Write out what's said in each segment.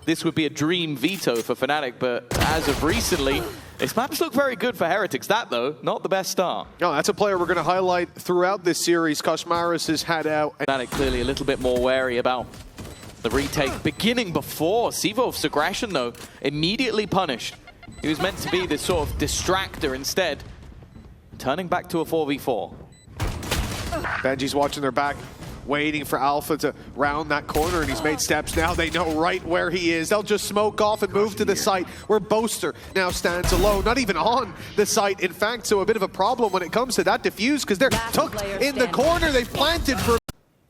this would be a dream veto for FNATIC, but as of recently, this maps look very good for Heretics. That, though, not the best start. No, that's a player we're going to highlight throughout this series. Koshmaris has had out. FNATIC clearly a little bit more wary about the retake beginning before. Sivov's aggression, though, immediately punished. He was meant to be this sort of distractor instead, turning back to a 4v4. Benji's watching their back, waiting for Alpha to round that corner, and he's made steps now. They know right where he is. They'll just smoke off and move to the site where Boaster now stands alone, not even on the site, in fact. So a bit of a problem when it comes to that defuse, because they're tucked in the corner. They've planted for...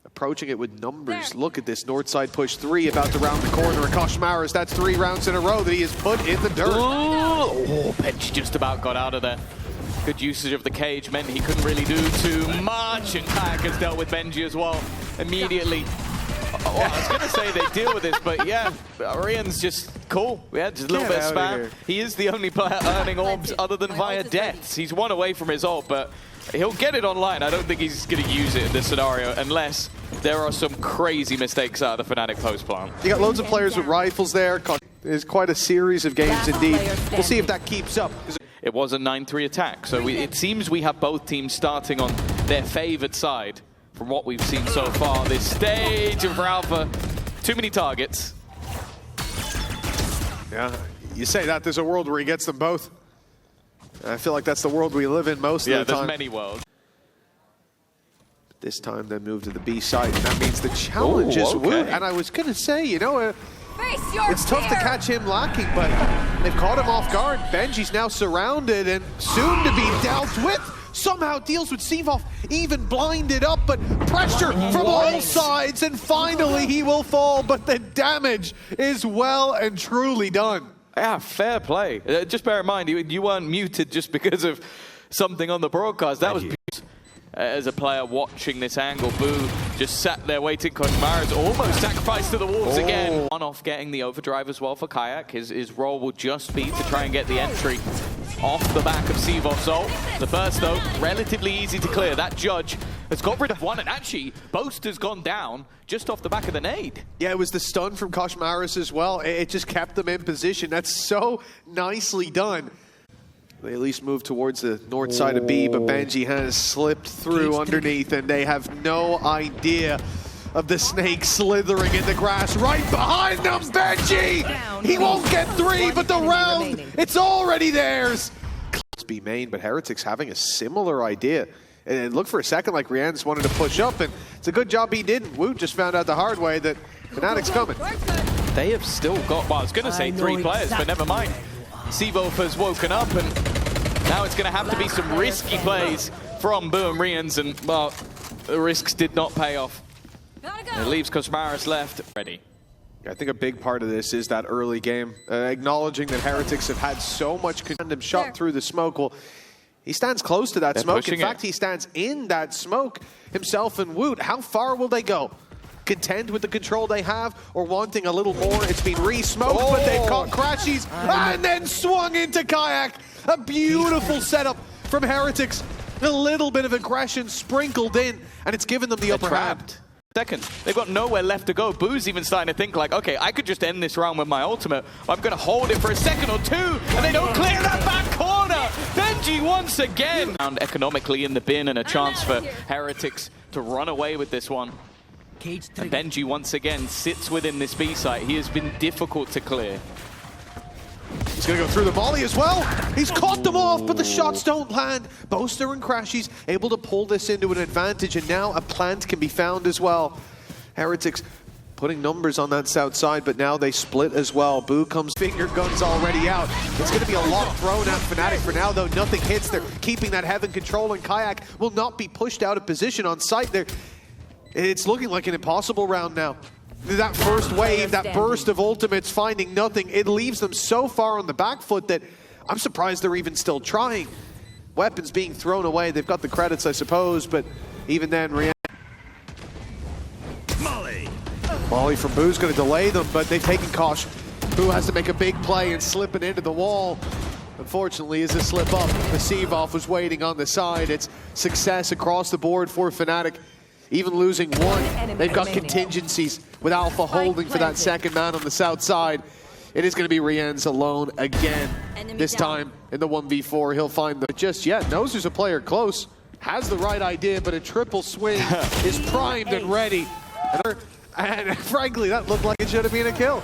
Approaching it with numbers. Look at this north side push 3 about to round the corner. And Koshmaris, that's 3 rounds in a row that he has put in the dirt. Oh, Benji just about got out of there. Good usage of the cage meant he couldn't really do too much, and Kayak has dealt with Benji as well immediately. Oh, I was going to say they deal with this, but yeah, Orian's just cool. We had just a little bit of spam. He is the only player earning orbs other than via deaths. He's one away from his ult, but he'll get it online. I don't think he's going to use it in this scenario unless there are some crazy mistakes out of the FNATIC post plant. You got loads of players with rifles there. There's quite a series of games indeed. We'll see if that keeps up. It was a 9-3 attack, so it seems we have both teams starting on their favored side from what we've seen so far this stage. And for Alpha, too many targets. Yeah, you say that, there's a world where he gets them both. I feel like that's the world we live in most of the time. Yeah, there's many worlds. This time they move to the B side, and that means the challenge is Woot. And I was going to say, you know, it's tough to catch him lacking, but they've caught him off guard. Benji's now surrounded and soon to be dealt with. Somehow deals with Sivov, even blinded up, but pressure from all sides, and finally he will fall, but the damage is well and truly done. Yeah, fair play. Just bear in mind, you weren't muted just because of something on the broadcast. That was as a player watching this angle. Boo just sat there waiting. Koshmaris almost sacrificed to the wolves again. One off getting the overdrive as well for Kayak. His role will just be to try and get the entry off the back of Sivov's ult. The burst, though, relatively easy to clear. That Judge has got rid of one, and actually, Boaster's gone down just off the back of the nade. Yeah, it was the stun from Koshmaris as well. It just kept them in position. That's so nicely done. They at least move towards the north side of B, but Benji has slipped through underneath, and they have no idea of the snake slithering in the grass right behind them. Benji! He won't get 3, but the round, it's already theirs. It's B main, but Heretics having a similar idea. And it looked for a second like Rian's wanted to push up, and it's a good job he didn't. Woot just found out the hard way that FNATIC's coming. They have still got, well, I was going to say 3 players, but never mind. Sivov has woken up, and now it's going to have to be some risky plays from Boo and Rians, and, well, the risks did not pay off. It leaves Koshmaris left. Ready. I think a big part of this is that early game, acknowledging that Heretics have had so much random shot through the smoke. Well, he stands close to that smoke. In fact, he stands in that smoke himself and Woot. How far will they go? Content with the control they have, or wanting a little more? It's been re-smoked, but they've caught Crashies and then swung into Kayak. A beautiful setup from Heretics. A little bit of aggression sprinkled in, and it's given them the upper hand. Second, they've got nowhere left to go. Boo's even starting to think like, okay, I could just end this round with my ultimate. I'm going to hold it for a second or 2, and they don't clear that back corner. Benji once again. Found economically in the bin, and a chance for Heretics to run away with this one. And Benji once again sits within this B site. He has been difficult to clear. He's going to go through the volley as well. He's caught them off, but the shots don't land. Boaster and Crashies able to pull this into an advantage, and now a plant can be found as well. Heretics putting numbers on that south side, but now they split as well. Boo comes, finger guns already out. It's going to be a lot thrown at FNATIC for now, though. Nothing hits. They're keeping that heaven control, and Kayak will not be pushed out of position on site there. It's looking like an impossible round now. That first wave, that burst of ultimates, finding nothing, it leaves them so far on the back foot that I'm surprised they're even still trying. Weapons being thrown away, they've got the credits, I suppose, but even then, Molly from Boo's going to delay them, but they've taken caution. Boo has to make a big play and slip it into the wall. Unfortunately, as a slip up, the Sivov was waiting on the side. It's success across the board for FNATIC. even losing one, they've got contingencies with Alpha holding for that second man on the south side. It is going to be Rienz alone again. This time in the 1v4, he'll find the just yet. Knows there's a player close, has the right idea, but a triple swing is primed and ready. And frankly, that looked like it should have been a kill.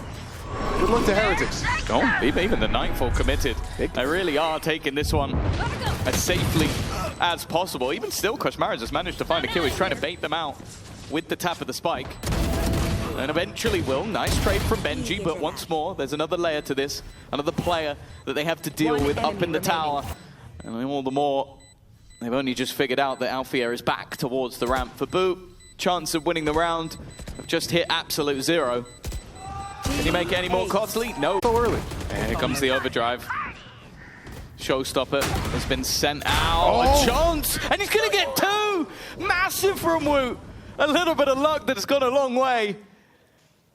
Good luck to Heretics. Oh, even the Nightfall committed. They really are taking this one as safely as possible. Even still, Koshmara has managed to find a kill. He's trying to bait them out with the tap of the spike. And eventually will. Nice trade from Benji, but once more, there's another layer to this. Another player that they have to deal with up in the tower. And all the more, they've only just figured out that Alfia is back towards the ramp for Boo. Chance of winning the round have just hit absolute zero. Can he make it any more costly? No. So early. And here comes the overdrive. Showstopper has been sent out. A chance! And he's going to get two! Massive from Woot. A little bit of luck that's gone a long way.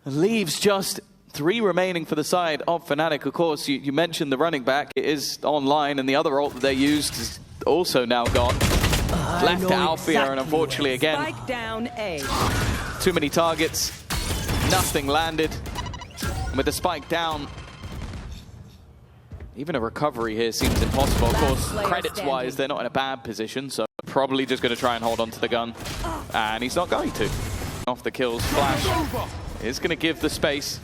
Leaves just 3 remaining for the side of FNATIC. Of course, you mentioned the running back. It is online, and the other ult that they used is also now gone. Left to Alfia, and unfortunately again, too many targets. Nothing landed. And with the spike down, even a recovery here seems impossible. Of course, credits-wise, they're not in a bad position, so probably just going to try and hold on to the gun. And he's not going to. Off the kills, Flash is going to give the space.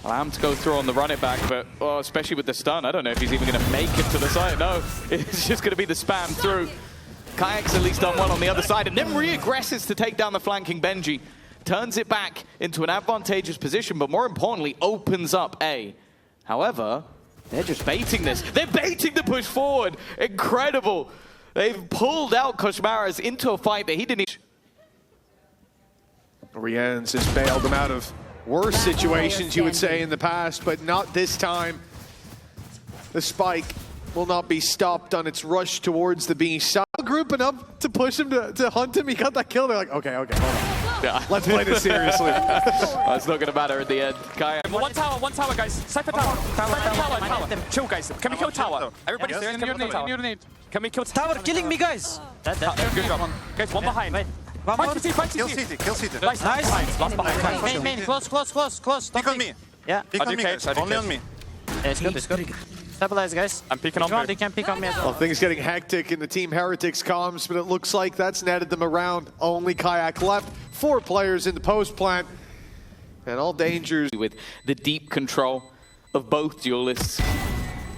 Allow him to go through on the run it back, but especially with the stun, I don't know if he's even going to make it to the side. No, it's just going to be the spam through. Kayak's at least done one on the other side, and then re-aggresses to take down the flanking Benji. Turns it back into an advantageous position, but more importantly, opens up A. However, they're just baiting this. They're baiting the push forward. Incredible. They've pulled out Koshmaras into a fight that he didn't. Rienz has bailed them out of worse situations, you would say, in the past, but not this time. The spike will not be stopped on its rush towards the B side. Grouping up to push him to hunt him. He got that kill. They're like, okay, hold on. Yeah. Let's play this seriously. It's not going to matter at the end. Kayak. One tower, guys. Cypher tower. Tower. Chill, guys. Can we kill tower? Everybody stay in the tower. Can we kill tower? Killing me, guys. Good job. Guys, one behind. Fight CT. Kill CT. Nice. Last behind. Main. Close. Pick on me. Yeah. Pick on me, guys. Only on me. Yeah, it's good. Stabilize, guys. I'm peeking on They can pick on me as well. Things getting hectic in the Team Heretics comms, but it looks like that's netted them around. Only Kayak left. 4 players in the post plant. And all dangers. With the deep control of both duelists.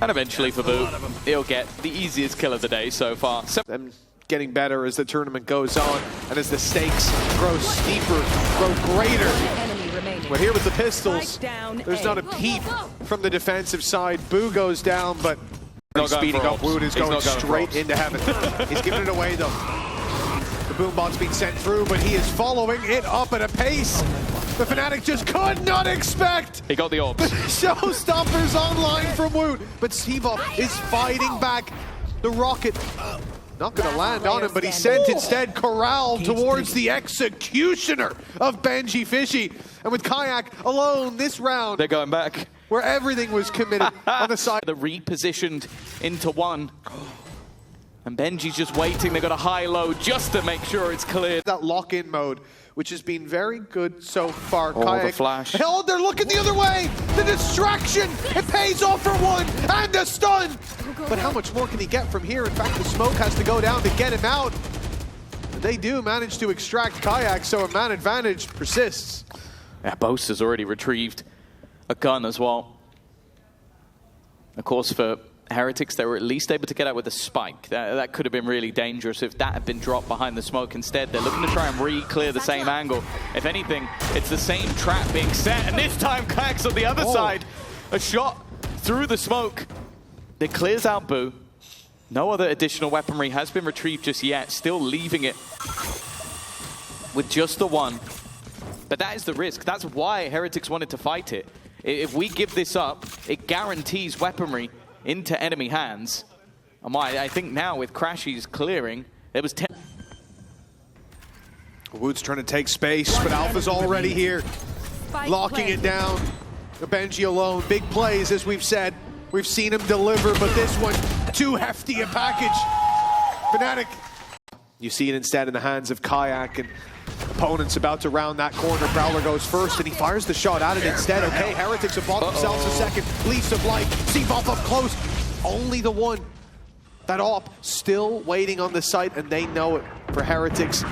And eventually for Boo, he'll get the easiest kill of the day so far. Them getting better as the tournament goes on, and as the stakes grow steeper, grow greater. But here with the pistols, there's not a peep from the defensive side. Boo goes down, but speeding up. Woot is going straight into heaven. He's giving it away, though. The boombot's being sent through, but he is following it up at a pace the FNATIC just could not expect. He got the orbs. Showstoppers online from Woot, but Siva is fighting back. The rocket not going to land on him, but he sent instead Corral towards the executioner of Benji Fishy. And with Kayak alone this round, they're going back. Where everything was committed on the side. They're repositioned into one. And Benji's just waiting. They've got a high-low just to make sure it's cleared. That lock-in mode, which has been very good so far. Oh, Kayak. the flash. Oh, they're looking the other way. The distraction. It pays off for one. And a stun. But how much more can he get from here? In fact, the smoke has to go down to get him out. And they do manage to extract Kayak, so a man advantage persists. Yeah, Boast has already retrieved a gun as well. Of course, for Heretics, they were at least able to get out with a spike. That could have been really dangerous if that had been dropped behind the smoke. Instead, they're looking to try and re-clear the same angle. If anything, it's the same trap being set, and this time Kayak's on the other side. A shot through the smoke that clears out Boo. No other additional weaponry has been retrieved just yet, still leaving it with just the one. But that is the risk. That's why Heretics wanted to fight it. If we give this up, it guarantees weaponry into enemy hands. And I think now with Crashy's clearing, it was 10. Woot's trying to take space, but Alpha's already here. Locking it down. Benji alone. Big plays, as we've said. We've seen him deliver, but this one, too hefty a package. FNATIC You see it instead in the hands of Kayak, and opponent's about to round that corner. Prowler goes first, and he fires the shot at it instead. Okay, Heretics have bought themselves a second. Leaps of light. Seavoff up close. Only the one. That op still waiting on the site, and they know it. For Heretics,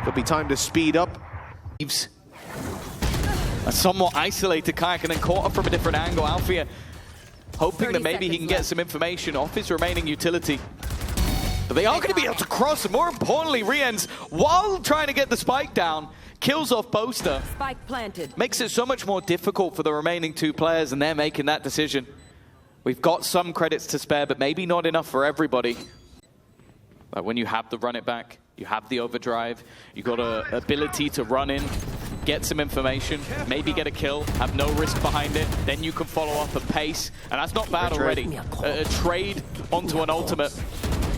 it'll be time to speed up. A somewhat isolated Kayak, and then caught up from a different angle. Alfia hoping that maybe he can get some information off his remaining utility. But they are going to be able to cross, and more importantly, Riens, while trying to get the spike down, kills off Boaster. Spike planted. Makes it so much more difficult for the remaining two players, and they're making that decision. We've got some credits to spare, but maybe not enough for everybody. Like when you have the run it back, you have the overdrive, you've got an ability to run in, get some information, maybe get a kill, have no risk behind it, then you can follow up and pace, and that's not bad already. A trade onto an ultimate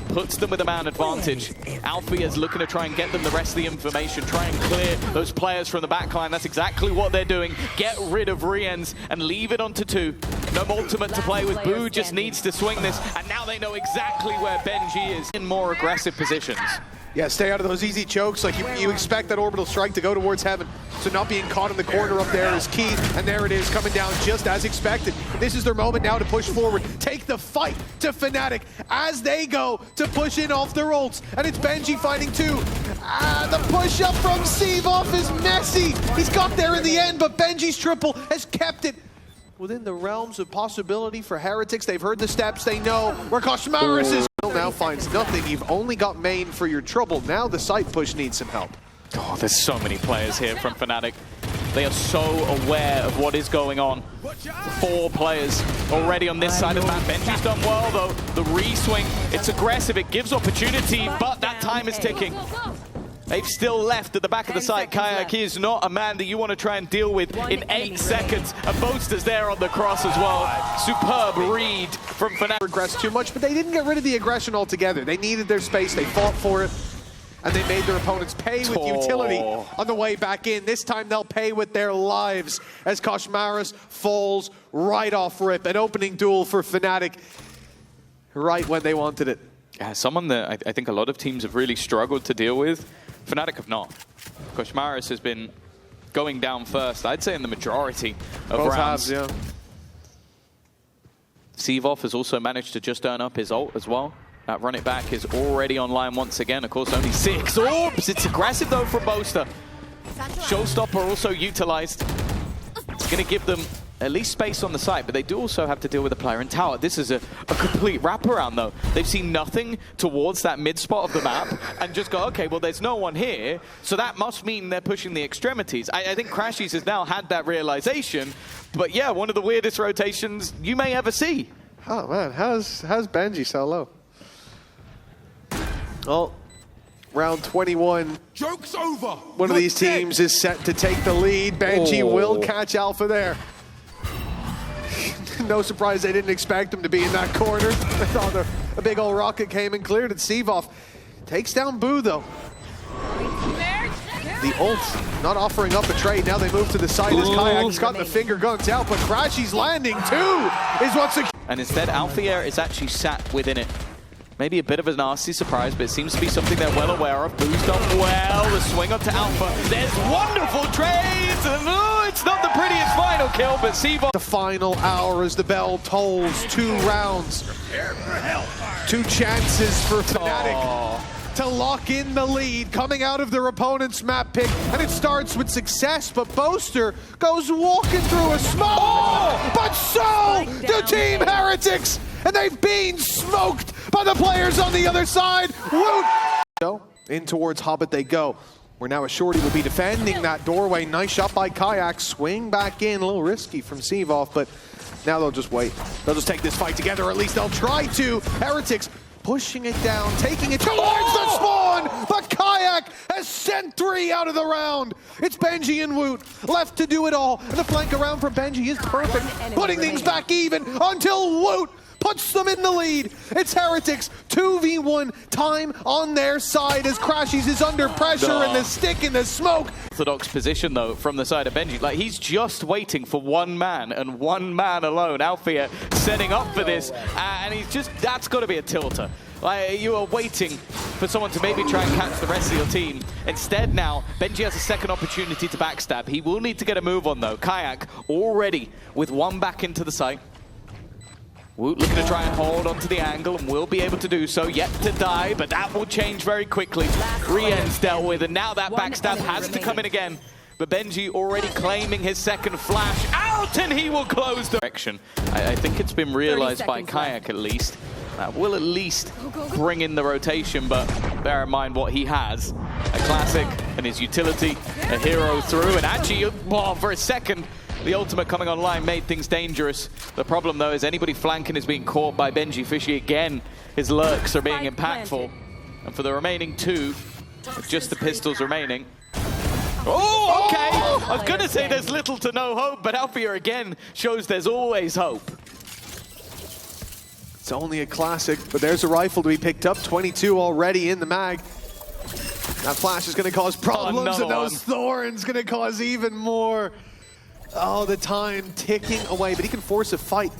puts them with a man advantage. Alfie is looking to try and get them the rest of the information, try and clear those players from the backline. That's exactly what they're doing. Get rid of Riens and leave it onto 2. No ultimate to play with. Boo just needs to swing this, and now they know exactly where Benji is in more aggressive positions. Yeah, stay out of those easy chokes. Like you expect that orbital strike to go towards heaven, so not being caught in the corner up there is key. And there it is, coming down just as expected. This is their moment now to push forward, take the fight to FNATIC as they go to push in off their ults. And it's Benji fighting 2. The push up from Seavoff is messy. He's got there in the end, but Benji's triple has kept it within the realms of possibility for Heretics. They've heard the steps, they know where Koshmaris is. Now finds nothing. You've only got main for your trouble. Now the site push needs some help. Oh, there's so many players here from FNATIC. They are so aware of what is going on. 4 players already on this side of the map. Benji's done well though. The re-swing, it's aggressive, it gives opportunity, but that time is ticking. They've still left at the back of the site. Kayak is not a man that you want to try and deal with in 8 seconds. And Boaster's there on the cross as well. Superb read from FNATIC. Regressed too much, but they didn't get rid of the aggression altogether. They needed their space, they fought for it, and they made their opponents pay with utility on the way back in. This time they'll pay with their lives as Koshmaris falls right off rip. An opening duel for FNATIC right when they wanted it. Yeah, someone that I think a lot of teams have really struggled to deal with. FNATIC have not. Koshmaris has been going down first, I'd say in the majority of rounds. Yeah. Seavoff has also managed to just earn up his ult as well. That run it back is already online once again. Of course, only 6 orbs. It's aggressive though from Boaster. Showstopper also utilized. It's going to give them at least space on the site, but they do also have to deal with a player in tower. This is a complete wraparound though. They've seen nothing towards that mid spot of the map and just go, okay, well there's no one here, so that must mean they're pushing the extremities. I think Crashies has now had that realization, but yeah, one of the weirdest rotations you may ever see. Oh man, how's Benji so low? Well, round 21. Joke's over. One of these teams is set to take the lead. Benji will catch Alpha there. No surprise they didn't expect him to be in that corner. They thought a big old rocket came and cleared it. Seavoff takes down Boo though. The ult not offering up a trade. Now they move to the side as Kayak's got the finger guns out, but Crashy's landing too is what's. And instead, Alfier is actually sat within it. Maybe a bit of a nasty surprise, but it seems to be something they're well aware of. Boo's done well. The swing up to Alpha. There's wonderful trades. And it's not the prettiest final kill, but Seavoff. The final hour as the bell tolls. 2 rounds. 2 chances for FNATIC to lock in the lead coming out of their opponent's map pick. And it starts with success, but Boaster goes walking through a smoke. But so do Team Heretics. And they've been smoked by the players on the other side. Woot! So, in towards Hobbit they go. Where now a shorty will be defending that doorway. Nice shot by Kayak. Swing back in. A little risky from Seavoff, but now they'll just wait. They'll just take this fight together, or at least they'll try to. Heretics pushing it down, taking it towards the spawn, but Kayak has sent 3 out of the round. It's Benji and Woot left to do it all, and the flank around from Benji is perfect, putting things back even until Woot puts them in the lead. It's Heretics 2v1 time on their side as Crashies is under pressure and the stick in the smoke. Orthodox position though from the side of Benji. Like he's just waiting for one man and one man alone. Alfia setting up for this and he's just, that's got to be a tilter. Like, you are waiting for someone to maybe try and catch the rest of your team. Instead now, Benji has a second opportunity to backstab. He will need to get a move on though. Kayak already with one back into the site. Woot looking to try and hold onto the angle and will be able to do so. Yet to die, but that will change very quickly. Rien's dealt with, and now that backstab has to come in again. But Benji already claiming his second flash out, and he will close the direction. I think it's been realized by Kayak at least. That will at least bring in the rotation, but bear in mind what he has. A classic and his utility, a hero through, and actually, for a second, the ultimate coming online made things dangerous. The problem, though, is anybody flanking is being caught by Benji Fishy again. His lurks are being impactful. And for the remaining two, with just the pistols remaining. Oh, okay! I was going to say there's little to no hope, but Alfia again shows there's always hope. It's only a classic, but there's a rifle to be picked up. 22 already in the mag. That flash is going to cause problems, and those thorns going to cause even more. Oh, the time ticking away, but he can force a fight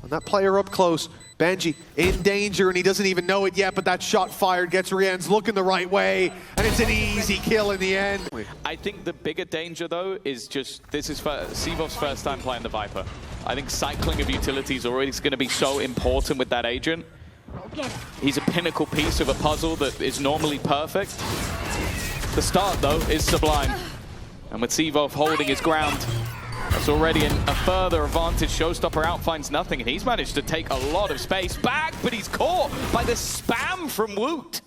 on that player up close. Benji in danger, and he doesn't even know it yet, but that shot fired gets Rien's looking the right way, and it's an easy kill in the end. I think the bigger danger, though, is just this is Sivov's first time playing the Viper. I think cycling of utility is already going to be so important with that agent. He's a pinnacle piece of a puzzle that is normally perfect. The start, though, is sublime. And with Sivov holding his ground, that's already a further advantage. Showstopper out finds nothing, and he's managed to take a lot of space back, but he's caught by the spam from Woot.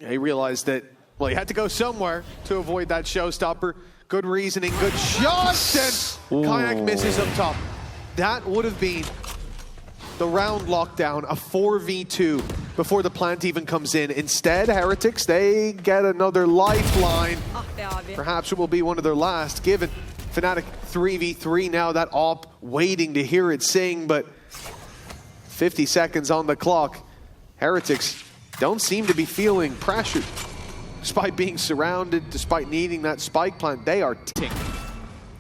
Yeah, he realized that, well, he had to go somewhere to avoid that showstopper. Good reasoning, good shot, and Kayak misses up top. That would have been the round lockdown, a 4v2 before the plant even comes in. Instead, Heretics, they get another lifeline. Perhaps it will be one of their last, given FNATIC 3v3 now, that op waiting to hear it sing, but 50 seconds on the clock. Heretics don't seem to be feeling pressured. Despite being surrounded, despite needing that spike plant, they are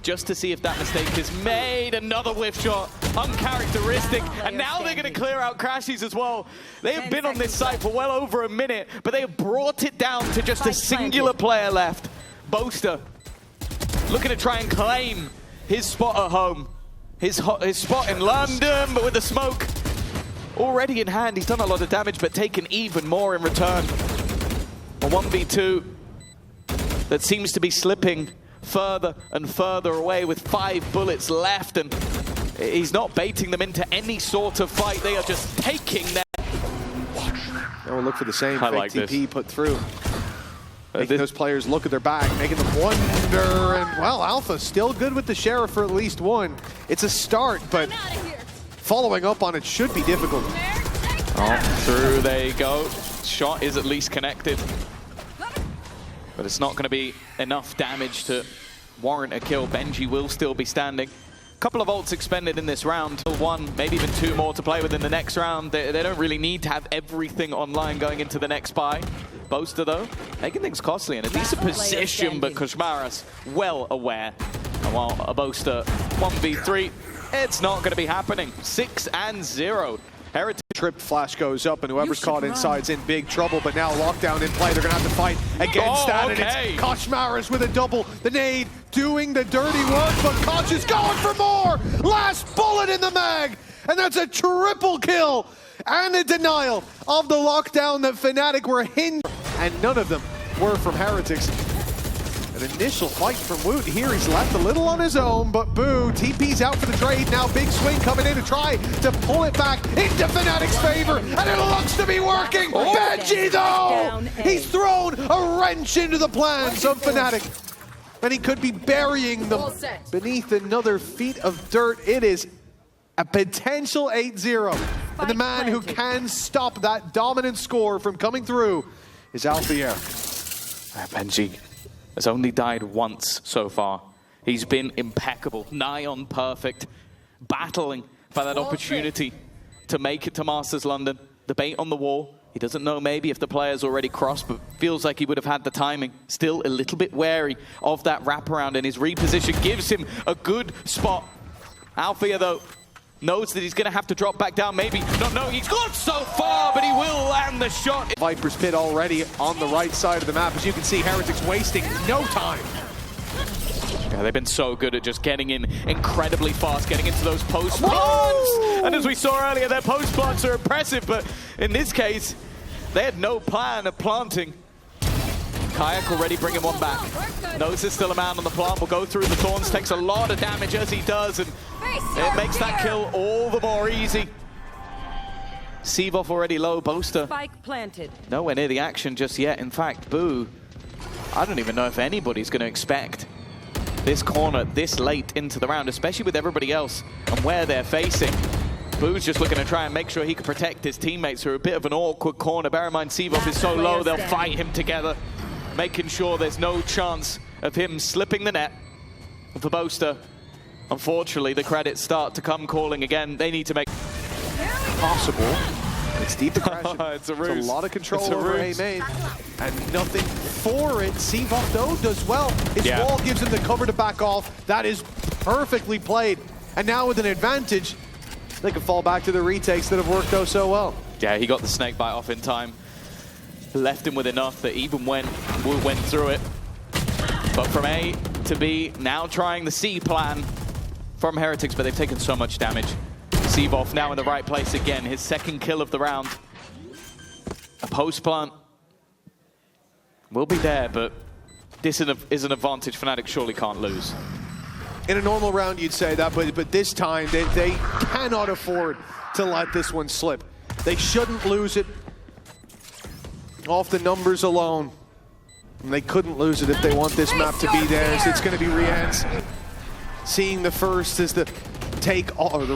just to see if that mistake is made. Another whiff shot, uncharacteristic, and now they're going to clear out Crashies as well. They have been on this site for well over a minute, but they have brought it down to just a singular player left. Boaster looking to try and claim his spot at home, his spot in London, but with the smoke already in hand, he's done a lot of damage, but taken even more in return. A 1v2 that seems to be slipping further and further away with 5 bullets left, and he's not baiting them into any sort of fight. They are just taking them. Now we'll look for the same I fake like TP this. put through. Making those players look at their back, making them wonder, and well, Alpha still good with the Sheriff for at least one. It's a start, but following up on it should be difficult. Oh, through they go. Shot is at least connected, but it's not going to be enough damage to warrant a kill. Benji will still be standing. A couple of ults expended in this round. One, maybe even 2 more to play with in the next round. They don't really need to have everything online going into the next buy. Boaster, though, making things costly in a decent position, but Koshmaras well aware. And while a Boaster 1v3, it's not going to be happening. 6-0. Heretic. Trip flash goes up, and whoever's caught inside's in big trouble, but now lockdown in play. They're going to have to fight against that, and it's Koshmaras with a double. The nade doing the dirty work, but Kosh is going for more! Last bullet in the mag, and that's a triple kill and a denial of the lockdown that FNATIC were hindered, and none of them were from Heretics. An initial fight from Woot here. He's left a little on his own, but boo, TP's out for the trade. Now big swing coming in to try to pull it back into FNATIC's favor, and it looks to be working. Benji, though! He's thrown a wrench into the plans of FNATIC, and he could be burying them beneath another feet of dirt. It is a potential 8-0, and the man who can stop that dominant score from coming through is Alfia. Benji has only died once so far. He's been impeccable, nigh on perfect, battling for that opportunity to make it to Masters London. The bait on the wall. He doesn't know maybe if the player's already crossed, but feels like he would have had the timing. Still a little bit wary of that wraparound, and his reposition gives him a good spot. Alfia, though, knows that he's going to have to drop back down, maybe. No, he's gone so far, but he will land the shot. Viper's Pit already on the right side of the map. As you can see, Heretics wasting no time. Yeah, they've been so good at just getting in incredibly fast, getting into those post plants. And as we saw earlier, their post plants are impressive, but in this case, they had no plan of planting. Kayak already bringing one back. Knows there's still a man on the plant, will go through the thorns, takes a lot of damage as he does, and it makes that kill all the more easy. Seavoff already low, Boaster Spike planted. nowhere near the action just yet. In fact, Boo, I don't even know if anybody's going to expect this corner this late into the round, especially with everybody else and where they're facing. Boo's just looking to try and make sure he can protect his teammates through a bit of an awkward corner. Bear in mind, Seavoff is so low, they'll fight him together, making sure there's no chance of him slipping the net. For Boaster, unfortunately, the credits start to come calling again. They need to make Possible. It's deep aggression. It's a ruse. It's a lot of control It's a over ruse. A main. And nothing for it. Seavoff, though, does well. His wall gives him the cover to back off. That is perfectly played. And now with an advantage, they can fall back to the retakes that have worked out so well. Yeah, he got the snake bite off in time. Left him with enough that even when Wu went through it. But from A to B, now trying the C plan from Heretics, but they've taken so much damage. Seavoff now in the right place again, his second kill of the round. A post plant will be there, but this is an advantage FNATIC surely can't lose. In a normal round, you'd say that, but this time, they cannot afford to let this one slip. They shouldn't lose it off the numbers alone. And they couldn't lose it if they want this map to be theirs. It's going to be Rian's seeing the first as the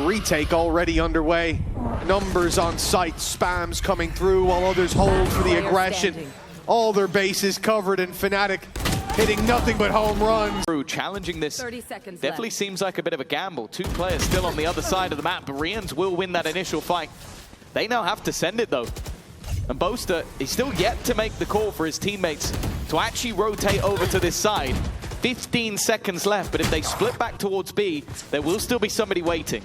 retake already underway. Numbers on site, spams coming through while others hold for the aggression. All their bases covered, and FNATIC hitting nothing but home runs. Challenging this 30 seconds definitely left. seems like a bit of a gamble. Two players still on the other side of the map, but Rians will win that initial fight. They now have to send it though. And Boaster is still yet to make the call for his teammates to actually rotate over to this side. 15 seconds left, but if they split back towards B, there will still be somebody waiting.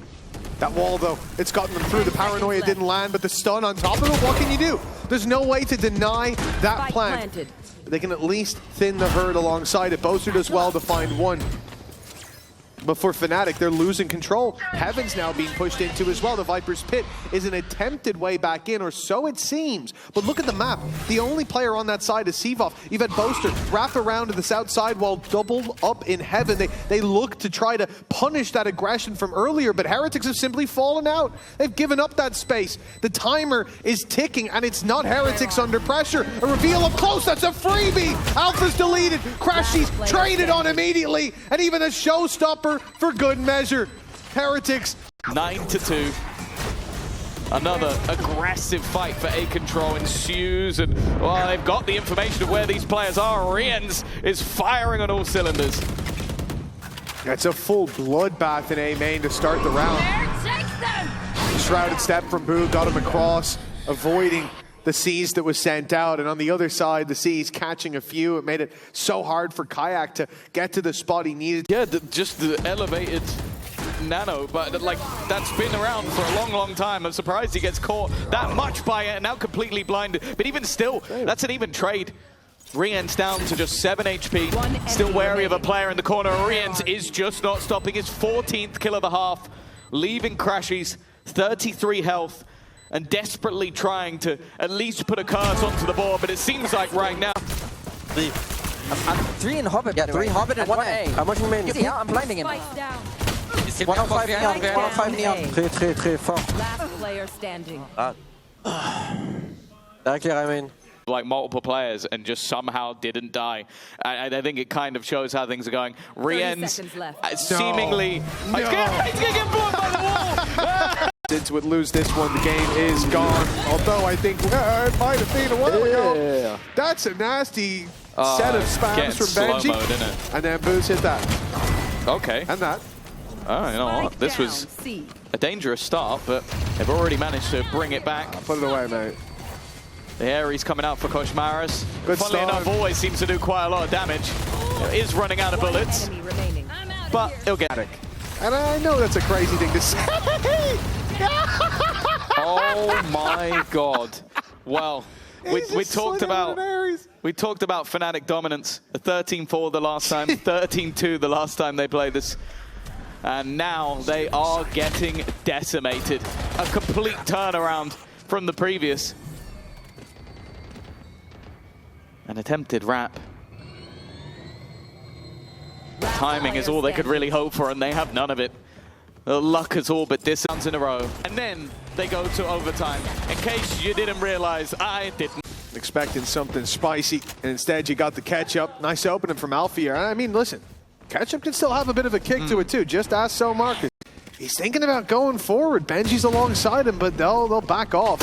That wall, though, it's gotten them through. The paranoia didn't land, but the stun on top of it, what can you do? There's no way to deny that Spike plant. planted. They can at least thin the herd alongside it. Boaster does well to find one. But for FNATIC, they're losing control. Heaven's now being pushed into as well. The Viper's Pit is an attempted way back in, or so it seems. But look at the map. The only player on that side is Seavoff. You've had Boaster wrap around to the south side while doubled up in Heaven. They look to try to punish that aggression from earlier, but Heretics have simply fallen out. They've given up that space. The timer is ticking, and it's not Heretics under pressure. A reveal up close, that's a freebie! Alpha's deleted, Crashy's traded on immediately, and even a showstopper for good measure. Heretics 9-2. Another aggressive fight for A control ensues, and well, they've got the information of where these players are. Rians is firing on all cylinders. It's a full bloodbath in A main to start the round. Shrouded step from Boo got him across, avoiding the C's that was sent out, and on the other side, the C's catching a few. It made it so hard for Kayak to get to the spot he needed. Yeah, just the elevated nano, but like that's been around for a long, long time. I'm surprised he gets caught that much by it, and now completely blinded. But even still, that's an even trade. Rian's down to just 7 HP. Still wary of a player in the corner. Rian's is just not stopping. His 14th kill of the half, leaving Crashy's 33 health, and desperately trying to at least put a curse onto the board, but it seems like right now... Three in Hobbit. Yeah, three Hobbit and one A. I'm watching main. Yeah, I'm blinding him. Spike down. 105 neon, 105 neon. Très fort. Last player standing. Directly, I mean. Like multiple players and just somehow didn't die. I think it kind of shows how things are going. Rian's seemingly... No. He's gonna get blown by the wall! Since would lose this one, the game is gone. Although I think it might have been a while ago. That's a nasty set of spams from Benji. Mode, isn't it? And then Boo's hit that. Okay. And that. Oh, you know what? This was a dangerous start, but they've already managed to bring it back. Put it away, mate. The Ares coming out for Koshmaris. Good Funnily start. enough, always seems to do quite a lot of damage. Is running out of bullets, but he'll get it. And I know that's a crazy thing to say, Oh my god. Well, we talked about FNATIC dominance. A 13-4 the last time, 13-2 the last time they played this. And now they are getting decimated. A complete turnaround from the previous. An attempted wrap. Timing is all they could really hope for, and they have none of it. The luck has all but dismounts in a row. And then they go to overtime. In case you didn't realize, I didn't. Expecting something spicy, and instead you got the catch-up. Nice opening from Alfie. I mean, listen, catch-up can still have a bit of a kick to it too. Just ask So Marcus. He's thinking about going forward. Benji's alongside him, but they'll back off.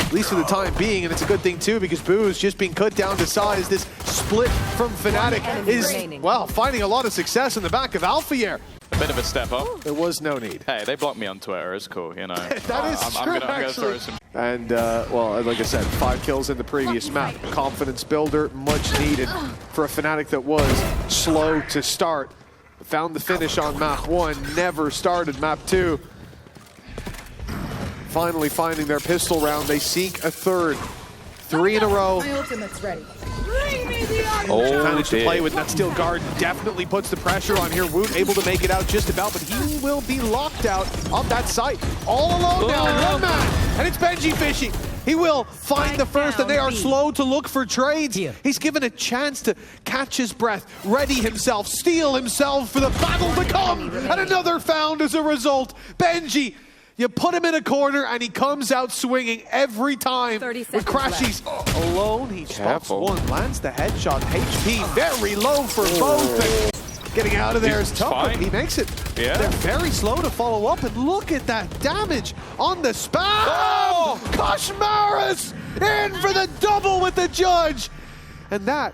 At least for the time being, and it's a good thing too, because Boo's just being cut down to size. This split from FNATIC is, well, finding a lot of success in the back of Alphier. A bit of a step up. There was no need. Hey, they blocked me on Twitter. It's cool, you know. That is true, I'm gonna throw some. And, well, like I said, 5 kills in the previous map. Confidence builder, much needed for a FNATIC that was slow to start. Found the finish on map 1, never started map 2. Finally finding their pistol round, they seek a third. 3 in a row. My ultimate's ready. Advantage to play with. That steel guard definitely puts the pressure on here. Woot able to make it out just about, but he will be locked out of that site. All alone now, one man, and it's Benji fishing. He will find the first, and they are slow to look for trades. He's given a chance to catch his breath, ready himself, steel himself for the battle to come, and another found as a result. Benji, you put him in a corner, and he comes out swinging every time. With Crashies alone, he spots one, lands the headshot. HP very low for both. And getting out of there is tough, but he makes it. Yeah. They're very slow to follow up, and look at that damage on the spam! Oh! Koshmaris in for the double with the judge! And that,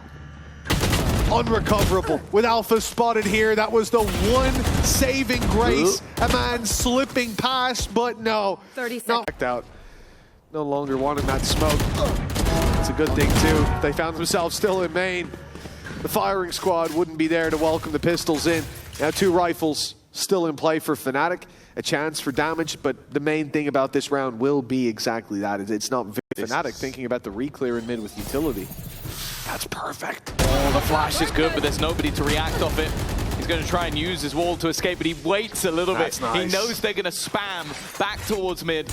unrecoverable. With Alpha spotted here, that was the one saving grace. A man slipping past, but no. 30 seconds. Knocked out. No longer wanting that smoke. It's a good thing too. They found themselves still in main. The firing squad wouldn't be there to welcome the pistols in. Now 2 rifles still in play for FNATIC. A chance for damage, but the main thing about this round will be exactly that. It's not FNATIC thinking about the reclear in mid with utility. That's perfect. Oh, the flash is good, but there's nobody to react off it. He's going to try and use his wall to escape, but he waits a little bit. Nice. He knows they're going to spam back towards mid.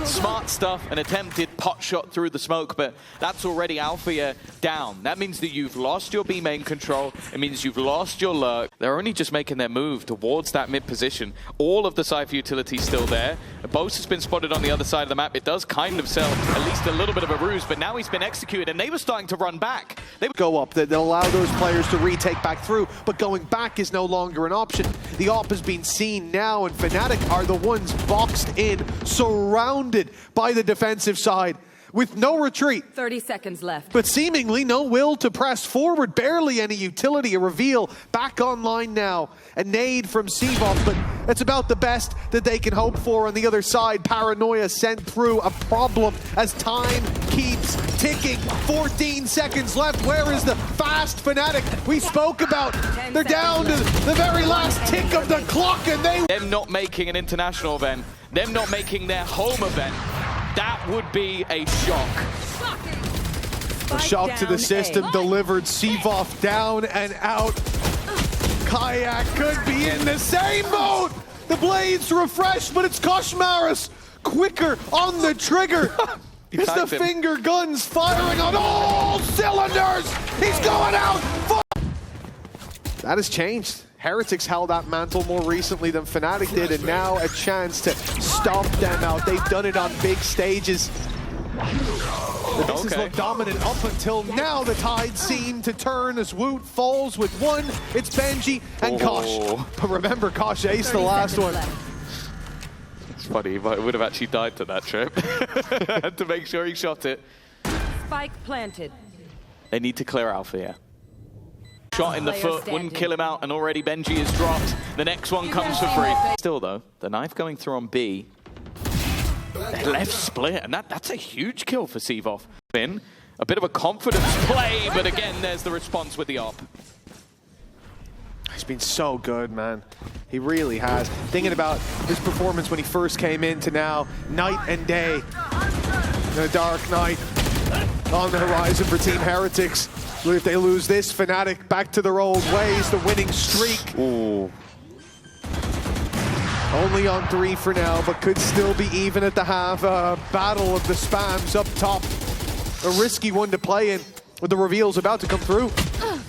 Smart stuff, an attempted pot shot through the smoke, but that's already Alpha down. That means that you've lost your B main control. It means you've lost your lurk. They're only just making their move towards that mid position. All of the Cypher utility is still there. Bose has been spotted on the other side of the map. It does kind of sell at least a little bit of a ruse, but now he's been executed, and they were starting to run back. They would go up, they'll allow those players to retake back through, but going back is no longer an option. The op has been seen now, and FNATIC are the ones boxed in, surrounded by the defensive side, with no retreat. 30 seconds left. But seemingly no will to press forward, barely any utility. A reveal back online now. A nade from Seavoff, but that's about the best that they can hope for on the other side. Paranoia sent through, a problem as time keeps ticking. 14 seconds left. Where is the fast FNATIC we spoke about? They're down to the very last tick of the clock, and them not making an international event, them not making their home event, that would be a shock. A shock to the system delivered. Seavoff down and out. Kayak could be in the same boat. The blades refreshed, but it's Koshmaris quicker on the trigger. It's the finger guns firing on all cylinders. He's going out. That has changed. Heretics held that mantle more recently than FNATIC did, and now a chance to stomp them out. They've done it on big stages. The Business look dominant up until now. The tide seemed to turn as Woot falls with one. It's Benji and Kosh. But remember, Kosh aced the last one. It's funny, but it would have actually died to that trip. Had to make sure he shot it. Spike planted. They need to clear Alpha, yeah. Shot in the foot, wouldn't kill him out, and already Benji is dropped. The next one comes for free. Still though, the knife going through on B. Left split, and that's a huge kill for Seavoff. Been a bit of a confidence play, but again, there's the response with the op. He's been so good, man. He really has. Thinking about his performance when he first came in to now, night and day. The dark night on the horizon for Team Heretics. If they lose this, FNATIC back to their old ways, the winning streak. Ooh. Only on 3 for now, but could still be even at the half. Battle of the spams up top. A risky one to play in, with the reveals about to come through.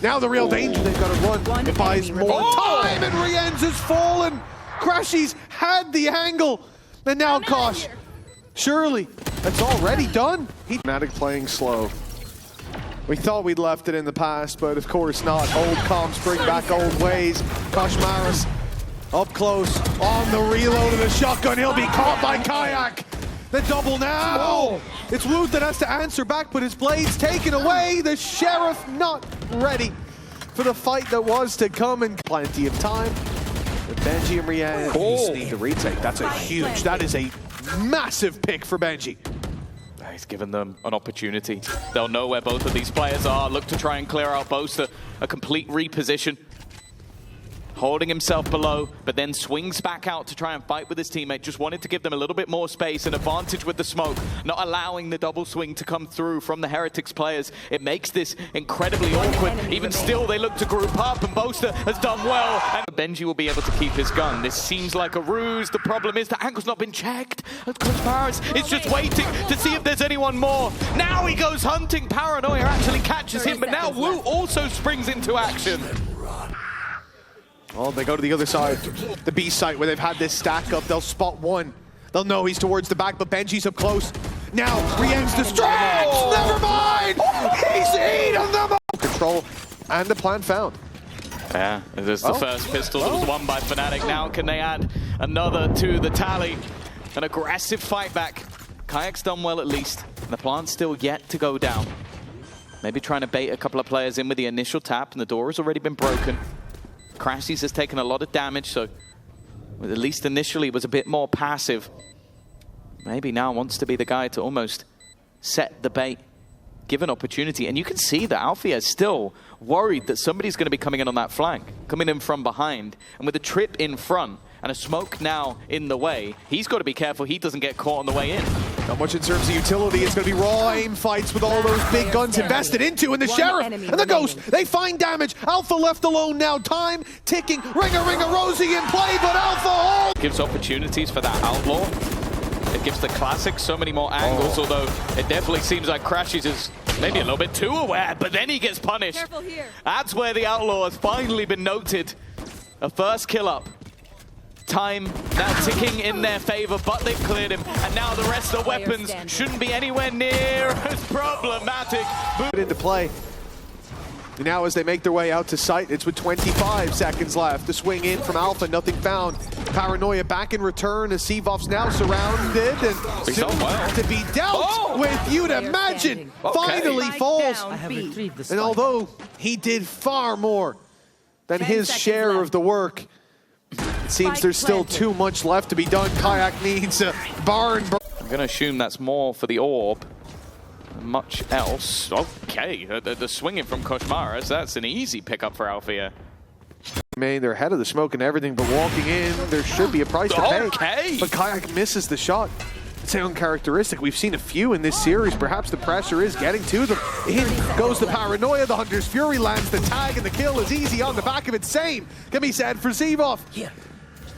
Now the real danger, they've got to run. It buys more time, and Rienz has fallen. Crashies had the angle, and now Kosh. Surely, that's already done. FNATIC playing slow. We thought we'd left it in the past, but of course not. Old comps bring back old ways. Koshmaris up close on the reload of the shotgun. He'll be caught by Kayak. The double now. Oh. It's Woot that has to answer back, but his blade's taken away. The Sheriff not ready for the fight that was to come, and plenty of time. But Benji and Rienz need to retake. That's a huge, that is a massive pick for Benji. He's given them an opportunity. They'll know where both of these players are. Look to try and clear out Boaster. A complete reposition. Holding himself below, but then swings back out to try and fight with his teammate. Just wanted to give them a little bit more space, an advantage with the smoke, not allowing the double swing to come through from the Heretics players. It makes this incredibly awkward. Even still, they look to group up, and Boaster has done well. And Benji will be able to keep his gun. This seems like a ruse. The problem is the angle's not been checked. Koshmaris is just waiting to see if there's anyone more. Now he goes hunting. Paranoia actually catches him, but now Wu also springs into action. Oh, they go to the other side, the B site where they've had this stack up. They'll spot one. They'll know he's towards the back, but Benji's up close. Now, Rienz distracts! Never mind! He's eaten them all! Control and the plan found. Yeah, there's the first pistol that was won by FNATIC. Now can they add another to the tally? An aggressive fight back. Kayak's done well at least. The plan's still yet to go down. Maybe trying to bait a couple of players in with the initial tap, and the door has already been broken. Crashies has taken a lot of damage, so at least initially was a bit more passive. Maybe now wants to be the guy to almost set the bait, give an opportunity. And you can see that Alfie is still worried that somebody's going to be coming in on that flank, coming in from behind. And with a trip in front and a smoke now in the way, he's got to be careful he doesn't get caught on the way in. Not much in terms of utility. It's going to be raw aim fights with all those big guns invested into, and the Sheriff and the Ghost, they find damage. Alpha left alone now. Time ticking. Ringer, Rosie in play, but Alpha gives opportunities for that Outlaw. It gives the Classic so many more angles, although it definitely seems like Crashies is maybe a little bit too aware, but then he gets punished. Careful here. That's where the Outlaw has finally been noted. A first kill up. Time now ticking in their favor, but they've cleared him, and now the rest of the weapons shouldn't be anywhere near as problematic. Into play. Now as they make their way out to site, it's with 25 seconds left. The swing in from Alpha, nothing found. Paranoia back in return as Sevov's now surrounded and soon to be dealt with, you'd imagine. Finally falls. And although he did far more than his share of the work, it seems there's still too much left to be done. Kayak needs a barn. I'm going to assume that's more for the orb. Much else. Okay, the swinging from Koshmaris, that's an easy pickup for Alfia. They're ahead of the smoke and everything, but walking in, there should be a price to pay. But Kayak misses the shot. It's uncharacteristic. We've seen a few in this series. Perhaps the pressure is getting to them. In goes the Paranoia. The Hunter's Fury lands the tag, and the kill is easy on the back of it. Same can be said for Sevov.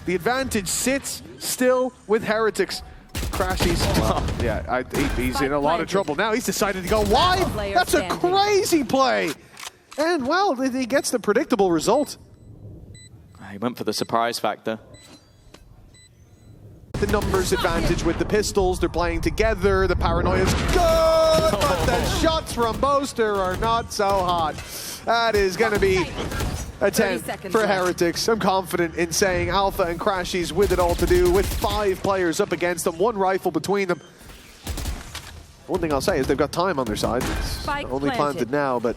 The advantage sits still with Heretics. Crashies. He's in a lot of trouble now. He's decided to go wide. That's a crazy play. And, well, he gets the predictable result. He went for the surprise factor. The numbers advantage with the pistols. They're playing together. The Paranoia's good, but the shots from Boaster are not so hot. That is going to be a 10 for Heretics. I'm confident in saying Alpha and Crashies with it all to do, with 5 players up against them, 1 rifle between them. One thing I'll say is they've got time on their side. It's only planted now, but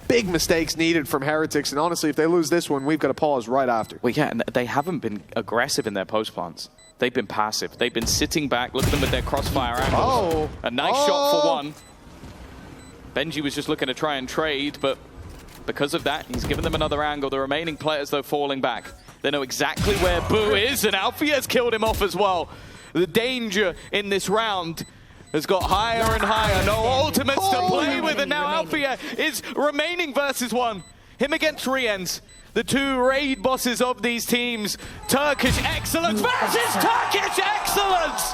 big mistakes needed from Heretics. And honestly, if they lose this one, we've got to pause right after. Well, yeah, and they haven't been aggressive in their post plants. They've been passive. They've been sitting back. Look at them with their crossfire angles. A nice shot for one. Benji was just looking to try and trade, but Because of that, he's given them another angle. The remaining players, though, falling back. They know exactly where Boo is, and Alfie has killed him off as well. The danger in this round has got higher and higher. No ultimates to play with, and now Alfie is remaining versus one. Him against Riens. The two raid bosses of these teams. Turkish excellence versus Turkish excellence!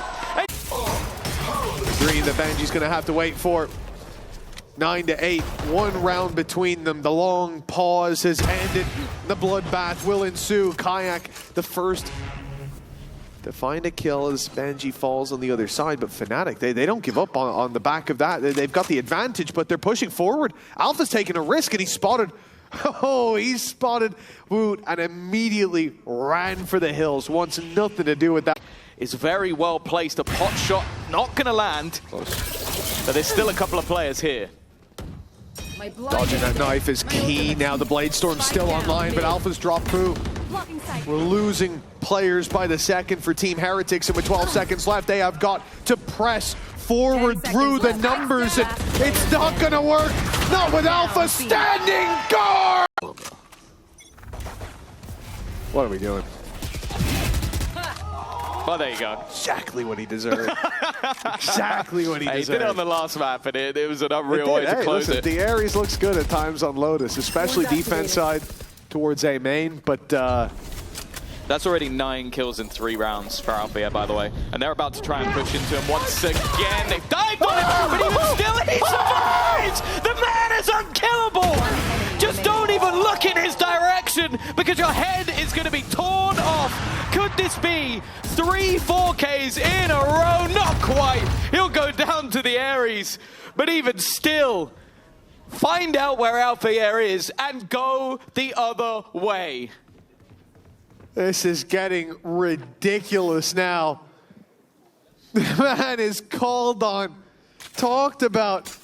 Green that Benji's going to have to wait for. 9-8, 1 round between them. The long pause has ended. The bloodbath will ensue. Kayak, the first to find a kill as Benji falls on the other side. But FNATIC, they don't give up on the back of that. They've got the advantage, but they're pushing forward. Alpha's taking a risk, and he spotted Woot and immediately ran for the hills. Wants nothing to do with that. Is very well placed. A pot shot not going to land. But there's still a couple of players here. Dodging that knife is key. Now the Blade Storm's still online, but Alpha's dropped Boo. We're losing players by the second for Team Heretics, and with 12 seconds left, they have got to press forward through the numbers, and it's not gonna work. Not with Alpha standing guard! What are we doing? Well, there you go. Exactly what he deserved. Exactly what he deserved. He did it on the last map, and it was an unreal way to close it. The Ares looks good at times on Lotus, especially defense side towards A main, but that's already 9 kills in 3 rounds for Alfia, by the way. And they're about to try and push into him once again. They've dived on him, but even still, he survives! The man is unkillable! Just don't even look in his direction, because your head is going to be torn off. Could this be 3 4Ks in a row? Not quite. He'll go down to the Ares. But even still, find out where Alfia is and go the other way. This is getting ridiculous now. The man is called on, talked about,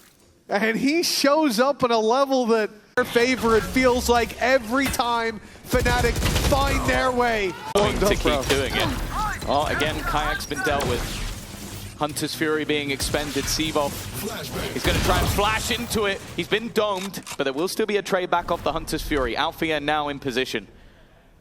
and he shows up on a level that their favorite feels like every time FNATIC find their way. To keep doing it. Oh, again, Kayak's been dealt with. Hunter's Fury being expended. Sivov, he's going to try and flash into it. He's been domed, but there will still be a trade back off the Hunter's Fury. Alfia now in position.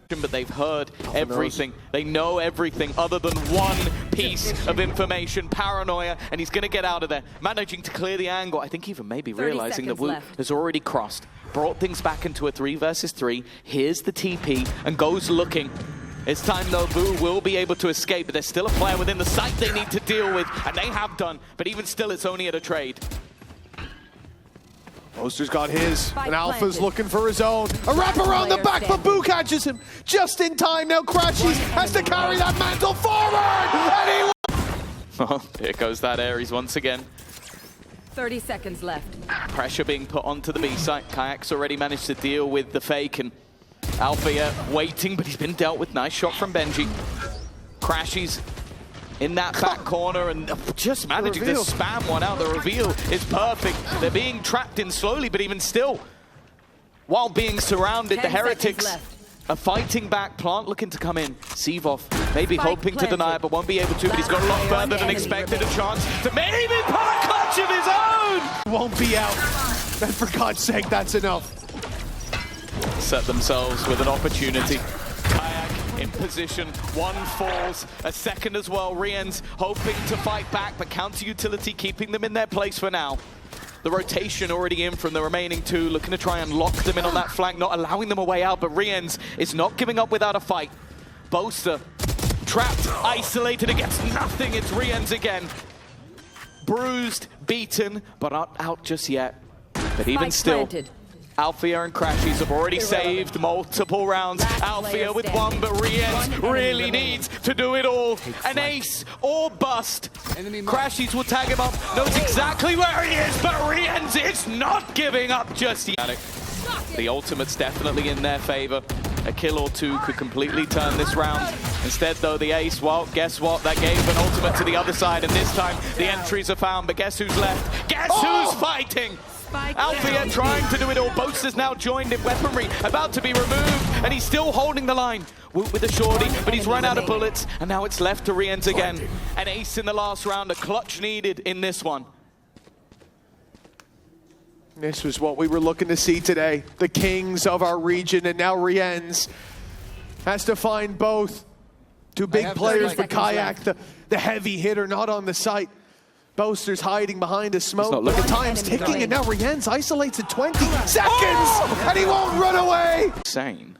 But they've heard everything. They know everything other than one piece of information. Paranoia, and he's going to get out of there. Managing to clear the angle. I think even maybe realizing that Woot has already crossed. Brought things back into a 3 versus 3. Here's the TP and goes looking. It's time though, Boo will be able to escape, but there's still a player within the site they need to deal with, and they have done. But even still, it's only at a trade. Oster's got his, and Alpha's looking for his own. A wrap around the back, but Boo catches him just in time. Now Crashies has to carry that mantle forward, and Oh, here goes that Ares once again. 30 seconds left. Pressure being put onto the B site. Kayak's already managed to deal with the fake, and Alfia waiting, but he's been dealt with. Nice shot from Benji. Crashies in that back corner and just managing to spam one out. The reveal is perfect. They're being trapped in slowly, but even still, while being surrounded, the Heretics are fighting back. Plant looking to come in. Sivov maybe hoping to deny it, but won't be able to, but he's got a lot further than expected. A chance to maybe pull a clutch of his own! won't be out. And for God's sake, that's enough. Set themselves with an opportunity. In position, one falls, a second as well. Riens hoping to fight back, but counter utility keeping them in their place for now. The rotation already in from the remaining two, looking to try and lock them in on that flank, not allowing them a way out, but Riens is not giving up without a fight. Boaster trapped, isolated against nothing. It's Riens again. Bruised, beaten, but not out just yet. But even still, Alfia and Crashies have already saved multiple rounds. Alfia with one, but Riens really needs to do it all. An ace or bust. Crashies will tag him up, knows exactly where he is, but Riens is not giving up just yet. The ultimate's definitely in their favor. A kill or two could completely turn this round. Instead, though, the ace, well, guess what? That gave an ultimate to the other side, and this time the entries are found, but guess who's left? Guess who's fighting? Alfia trying to do it all. Boaster's now joined in weaponry, about to be removed, and he's still holding the line. Woot with a shorty, but he's run out of bullets, and now it's left to Riens again. An ace in the last round, a clutch needed in this one. This was what we were looking to see today. The kings of our region, and now Rienz has to find both. Two big players for Kayak, the heavy hitter, not on the site. Boaster's hiding behind a smoke, but the time's ticking, and now Rienz isolates at 20 seconds, and he won't run away! Insane.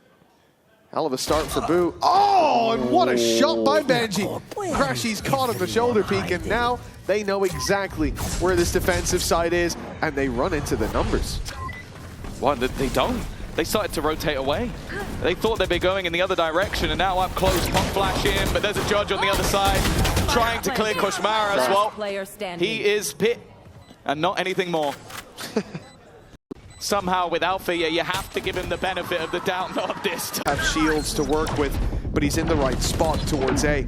Hell of a start for Boo. Oh, and what a shot by Benji. Crashy's caught on the shoulder peak, and now they know exactly where this defensive side is, and they run into the numbers. Well, they don't. They started to rotate away. They thought they'd be going in the other direction, and now up close, pop flash in, but there's a judge on the other side trying to clear Koshmara as well. He is Pit, and not anything more. Somehow with Alpha, you have to give him the benefit of the doubt, not this time. Have shields to work with, but he's in the right spot towards A.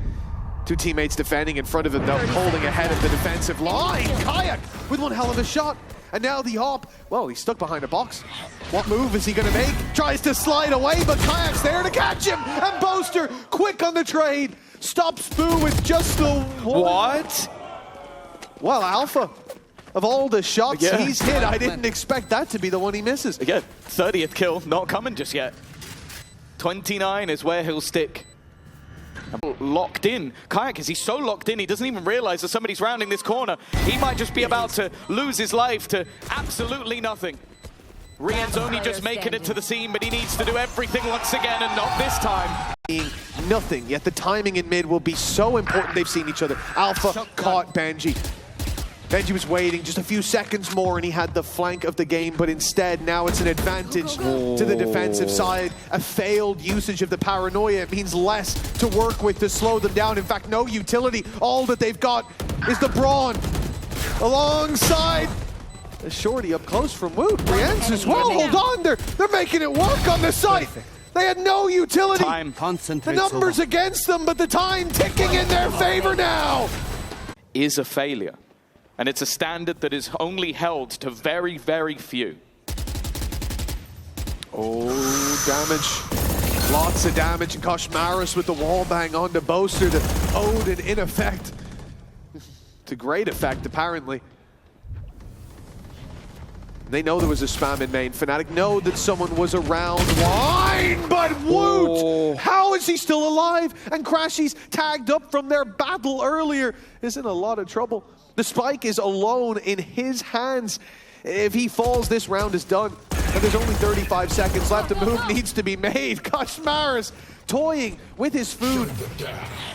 Two teammates defending in front of him, though, holding ahead of the defensive line. Kayak with one hell of a shot. And now the op, well, he's stuck behind a box. What move is he going to make? Tries to slide away, but Kayak's there to catch him. And Boaster, quick on the trade, stops Boo with just the one. What? Well, Alpha, of all the shots he's hit, I didn't expect that to be the one he misses. Again, 30th kill, not coming just yet. 29 is where he'll stick. Locked in. Kayak, is he so locked in, he doesn't even realize that somebody's rounding this corner. He might just be about to lose his life to absolutely nothing. Rien's only just making it to the scene, but he needs to do everything once again, and not this time. Nothing, yet the timing in mid will be so important. They've seen each other. Alpha caught Benji. Benji was waiting just a few seconds more and he had the flank of the game, but instead now it's an advantage to the defensive side. A failed usage of the paranoia. It means less to work with to slow them down. In fact, no utility. All that they've got is the brawn alongside the shorty up close from Woot. Rienz as well. Hold on, they're making it work on the site. They had no utility. The numbers against them, but the time ticking in their favor now. Is a failure. And it's a standard that is only held to very, very few. Oh, damage. Lots of damage. And Koshmaris with the wall bang onto Boaster. The Odin in effect. To great effect, apparently. They know there was a spam in main. FNATIC know that someone was around wine, but Woot! How is he still alive? And Crashy's tagged up from their battle earlier is in a lot of trouble. The spike is alone in his hands. If he falls, this round is done. And there's only 35 seconds left. A move needs to be made. Koshmaris toying with his food.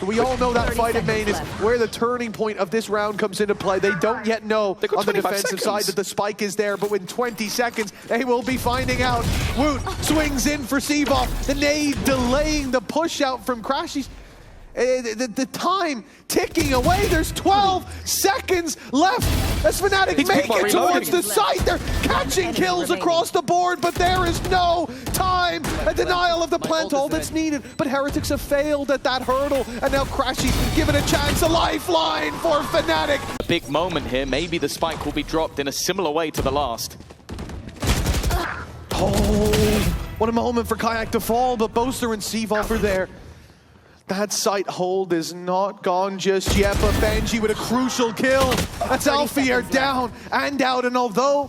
We all know that fight in main is where the turning point of this round comes into play. They don't yet know on the defensive side that the spike is there, but in 20 seconds, they will be finding out. Woot swings in for Seaboff. The nade delaying the push out from Crashy. The time ticking away. There's 12 seconds left as FNATIC make it towards the site. They're catching kills across the board, but there is no time. A denial of the plant, all that's needed. But Heretics have failed at that hurdle, and now Crashy given a chance, a lifeline for FNATIC. A big moment here. Maybe the spike will be dropped in a similar way to the last. Oh, what a moment for Kayak to fall, but Boaster and Seavolf are there. That site hold is not gone just yet, but Benji with a crucial kill. That's Alfier down and out, and although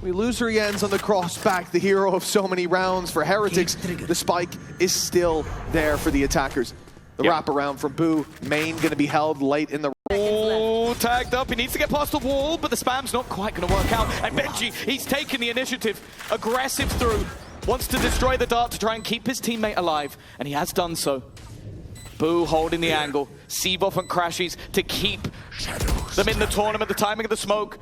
we lose Rienz on the crossback, the hero of so many rounds for Heretics, the spike is still there for the attackers. The wraparound from Boo, main gonna be held late in the Oh, tagged up, he needs to get past the wall, but the spam's not quite gonna work out. And Benji, he's taken the initiative, aggressive through, wants to destroy the dart to try and keep his teammate alive, and he has done so. Boo holding the angle, Seaboff and Crashies to keep them in the tournament. The timing of the smoke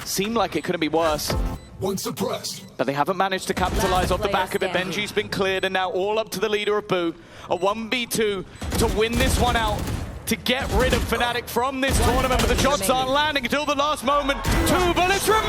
seemed like it couldn't be worse. One suppressed. But they haven't managed to capitalize off the back of it. Benji's been cleared, and now all up to the leader of Boo. A 1v2 to win this one out, to get rid of FNATIC from this tournament, but the shots aren't landing until the last moment. 2 bullets remain!